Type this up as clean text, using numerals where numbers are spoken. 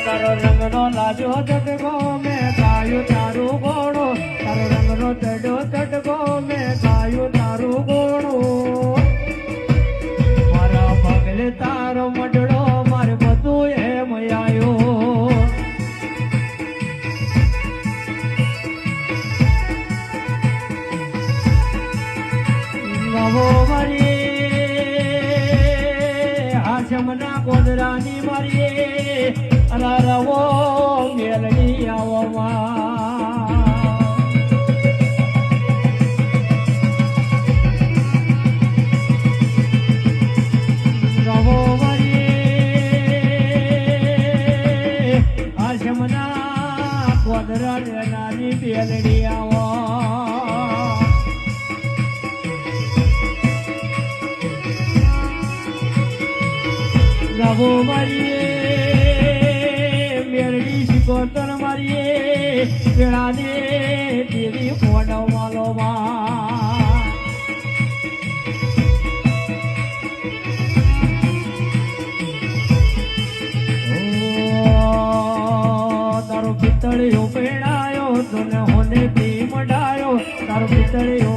તારો રંગનો લાજો ચટકો મેં ગાયું તારું ગોણું તારો રંગનો ચડ્યો ચટકો મેં ગાયું તારું ગોણું મારા પગલે તારો મડળો મારે બધું એમ આવ્યો નવો મારી આશમના કોદરાની મારી અલારવો મેલડી આવવામાં નવો મારી આશમના કોદરાની મેલડી આવો નવો મારીએ મેરડી શિકોતર મારીએ પેળાને દેવી કોડવાલો તારો પિત્તળીઓ પેડાયો તને હોને થી મડાયો તારો પિત્તળીઓ